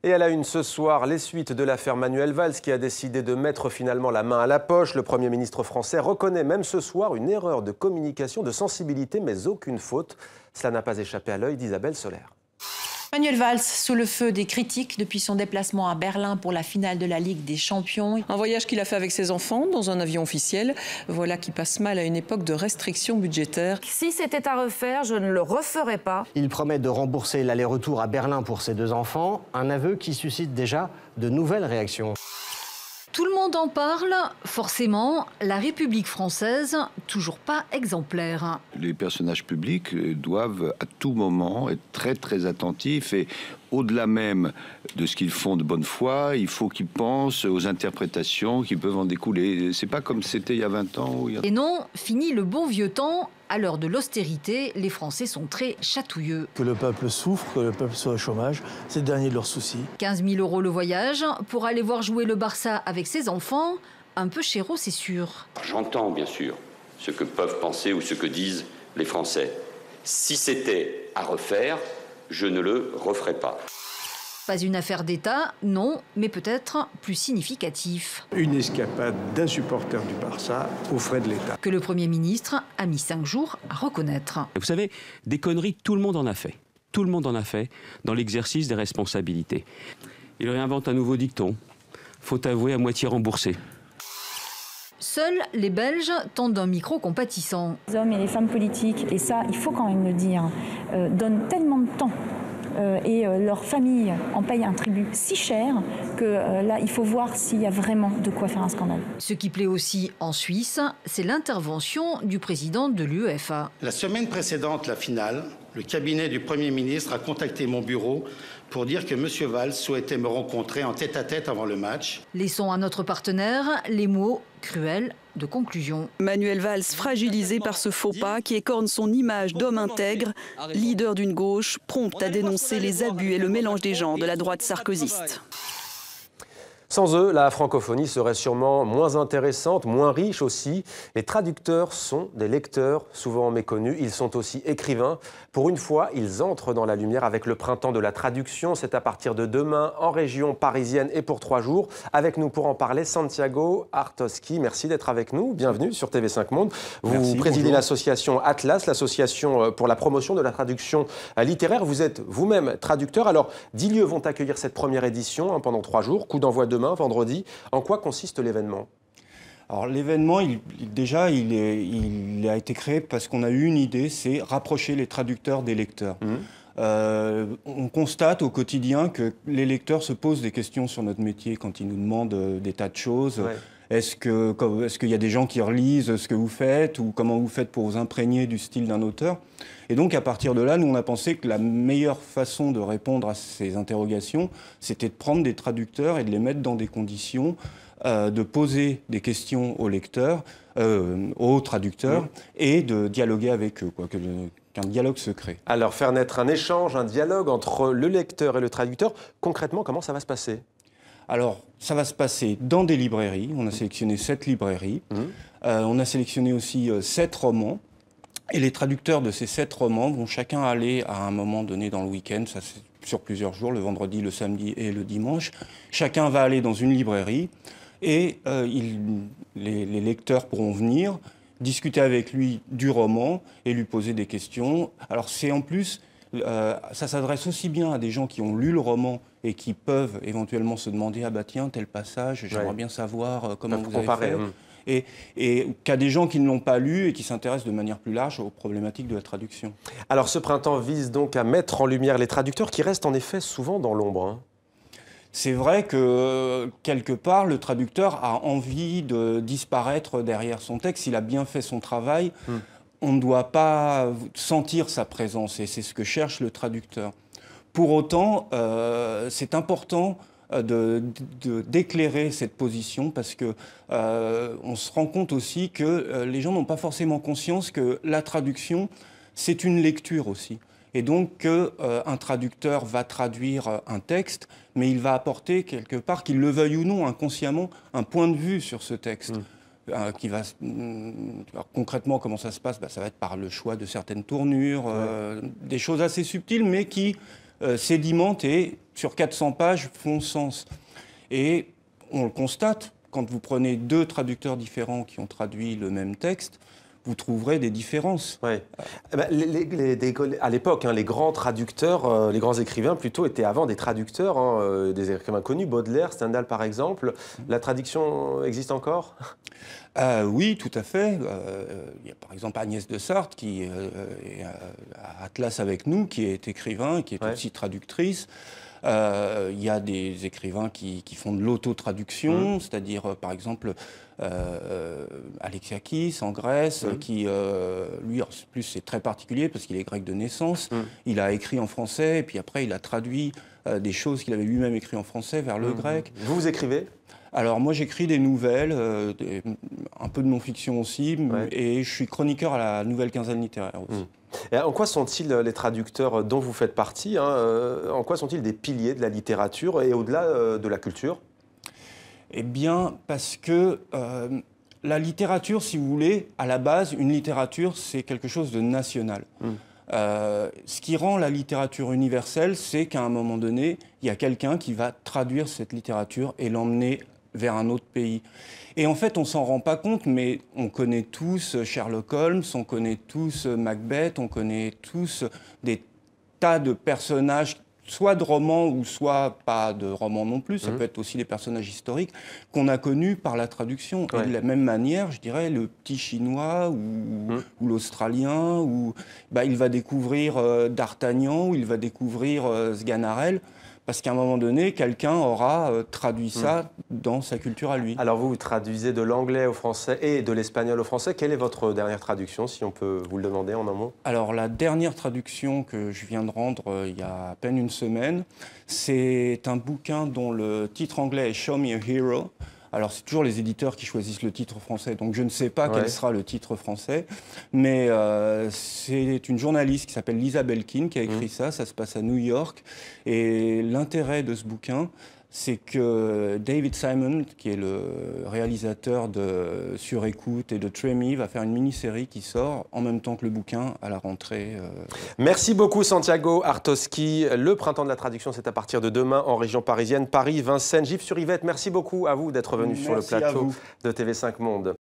Et à la une ce soir, les suites de l'affaire Manuel Valls qui a décidé de mettre finalement la main à la poche. Le Premier ministre français reconnaît même ce soir une erreur de communication, de sensibilité, mais aucune faute. Cela n'a pas échappé à l'œil d'Isabelle Soler. Manuel Valls sous le feu des critiques depuis son déplacement à Berlin pour la finale de la Ligue des Champions. Un voyage qu'il a fait avec ses enfants dans un avion officiel. Voilà qui passe mal à une époque de restrictions budgétaires. Si c'était à refaire, je ne le referais pas. Il promet de rembourser l'aller-retour à Berlin pour ses 2 enfants. Un aveu qui suscite déjà de nouvelles réactions. Tout le monde en parle, forcément, la République française, toujours pas exemplaire. Les personnages publics doivent à tout moment être très très attentifs et au-delà même de ce qu'ils font de bonne foi, il faut qu'ils pensent aux interprétations qui peuvent en découler. C'est pas comme c'était il y a 20 ans. Et non, fini le bon vieux temps. À l'heure de l'austérité, les Français sont très chatouilleux. Que le peuple souffre, que le peuple soit au chômage, c'est le dernier de leurs soucis. 15 000 € le voyage pour aller voir jouer le Barça avec ses enfants. Un peu chéro, c'est sûr. J'entends bien sûr ce que peuvent penser ou ce que disent les Français. Si c'était à refaire, je ne le referais pas. Pas une affaire d'État, non, mais peut-être plus significatif. Une escapade d'un supporter du Barça aux frais de l'État. Que le Premier ministre a mis 5 jours à reconnaître. Vous savez, des conneries, tout le monde en a fait. Tout le monde en a fait dans l'exercice des responsabilités. Il réinvente un nouveau dicton. Faut avouer à moitié remboursé. Seuls les Belges tentent d'un micro compatissant. Les hommes et les femmes politiques, et ça, il faut quand même le dire, donnent tellement de temps. Et leur famille en paye un tribut si cher que là, il faut voir s'il y a vraiment de quoi faire un scandale. Ce qui plaît aussi en Suisse, c'est l'intervention du président de l'UEFA. La semaine précédente la finale, le cabinet du Premier ministre a contacté mon bureau pour dire que M. Valls souhaitait me rencontrer en tête-à-tête avant le match. Laissons à notre partenaire les mots cruels de conclusion. Manuel Valls fragilisé par ce faux pas qui écorne son image d'homme intègre, leader d'une gauche prompte à dénoncer les abus et le mélange des genres de la droite sarkozyste. Sans eux, la francophonie serait sûrement moins intéressante, moins riche aussi. Les traducteurs sont des lecteurs, souvent méconnus. Ils sont aussi écrivains. Pour une fois, ils entrent dans la lumière avec le printemps de la traduction. C'est à partir de demain en région parisienne et pour 3 jours. Avec nous pour en parler, Santiago Artoski. Merci d'être avec nous. Bienvenue sur TV5 Monde. Vous présidez l'association Atlas, l'association pour la promotion de la traduction littéraire. Vous êtes vous-même traducteur. Alors, 10 lieux vont accueillir cette première édition pendant 3 jours. Coup d'envoi demain, vendredi. En quoi consiste l'événement ? Alors l'événement, il a été créé parce qu'on a eu une idée, c'est rapprocher les traducteurs des lecteurs. On constate au quotidien que les lecteurs se posent des questions sur notre métier quand ils nous demandent des tas de choses. Ouais. Est-ce qu'il y a des gens qui relisent ce que vous faites ou comment vous faites pour vous imprégner du style d'un auteur ? Et donc, à partir de là, nous, on a pensé que la meilleure façon de répondre à ces interrogations, c'était de prendre des traducteurs et de les mettre dans des conditions de poser des questions aux lecteurs, aux traducteurs, et de dialoguer avec eux, qu'un dialogue se crée. Alors, faire naître un échange, un dialogue entre le lecteur et le traducteur, concrètement, comment ça va se passer ? Alors, ça va se passer dans des librairies. On a sélectionné 7 librairies. On a sélectionné aussi 7 romans. Et les traducteurs de ces 7 romans vont chacun aller à un moment donné dans le week-end, ça c'est sur plusieurs jours, le vendredi, le samedi et le dimanche. Chacun va aller dans une librairie et les lecteurs pourront venir discuter avec lui du roman et lui poser des questions. Alors c'est en plus, ça s'adresse aussi bien à des gens qui ont lu le roman et qui peuvent éventuellement se demander « Ah bah tiens, tel passage, j'aimerais bien savoir comment vous avez fait ». Et qu'à des gens qui ne l'ont pas lu et qui s'intéressent de manière plus large aux problématiques de la traduction. Alors ce printemps vise donc à mettre en lumière les traducteurs qui restent en effet souvent dans l'ombre. C'est vrai que quelque part, le traducteur a envie de disparaître derrière son texte. S'il a bien fait son travail, on ne doit pas sentir sa présence et c'est ce que cherche le traducteur. Pour autant, c'est important d'éclairer cette position parce que on se rend compte aussi que les gens n'ont pas forcément conscience que la traduction, c'est une lecture aussi. Et donc qu'un traducteur va traduire un texte, mais il va apporter quelque part, qu'il le veuille ou non, inconsciemment, un point de vue sur ce texte. Qui va, alors, concrètement, comment ça se passe ? Ça va être par le choix de certaines tournures, des choses assez subtiles, mais qui sédimentent et, sur 400 pages, font sens. Et on le constate, quand vous prenez 2 traducteurs différents qui ont traduit le même texte, vous trouverez des différences. Ouais. À l'époque, les grands traducteurs, les grands écrivains plutôt, étaient avant des traducteurs, des écrivains connus, Baudelaire, Stendhal par exemple. La traduction existe encore ? Oui, tout à fait. Il y a par exemple Agnès de Sarthe qui est à Atlas avec nous, qui est écrivain, qui est aussi traductrice. Il y a des écrivains qui font de l'autotraduction, c'est-à-dire par exemple Alexiakis en Grèce, qui lui, en plus c'est très particulier parce qu'il est grec de naissance, il a écrit en français et puis après il a traduit des choses qu'il avait lui-même écrites en français vers le grec. Vous écrivez ? Alors moi j'écris des nouvelles, un peu de non-fiction aussi, et je suis chroniqueur à la Nouvelle Quinzaine littéraire aussi. Et en quoi sont-ils, les traducteurs dont vous faites partie, en quoi sont-ils des piliers de la littérature et au-delà de la culture ? Eh bien, parce que la littérature, si vous voulez, à la base, une littérature, c'est quelque chose de national. Ce qui rend la littérature universelle, c'est qu'à un moment donné, il y a quelqu'un qui va traduire cette littérature et l'emmener vers un autre pays. Et en fait, on ne s'en rend pas compte, mais on connaît tous Sherlock Holmes, on connaît tous Macbeth, on connaît tous des tas de personnages, soit de romans ou soit pas de romans non plus, ça peut être aussi des personnages historiques qu'on a connus par la traduction. Et de la même manière, je dirais, le petit Chinois ou l'Australien, il va découvrir D'Artagnan, ou il va découvrir Sganarelle, parce qu'à un moment donné, quelqu'un aura traduit ça dans sa culture à lui. Alors vous traduisez de l'anglais au français et de l'espagnol au français. Quelle est votre dernière traduction, si on peut vous le demander en un mot ? Alors la dernière traduction que je viens de rendre il y a à peine une semaine, c'est un bouquin dont le titre anglais est « Show me a hero ». Alors, c'est toujours les éditeurs qui choisissent le titre français, donc je ne sais pas quel sera le titre français, mais c'est une journaliste qui s'appelle Lisa Belkin qui a écrit ça se passe à New York, et l'intérêt de ce bouquin, c'est que David Simon, qui est le réalisateur de Sur Écoute et de Tremy, va faire une mini-série qui sort en même temps que le bouquin à la rentrée. Merci beaucoup Santiago Artoski. Le printemps de la traduction, c'est à partir de demain en région parisienne, Paris, Vincennes, Gif-sur-Yvette. Merci beaucoup à vous d'être venu sur le plateau de TV5 Monde.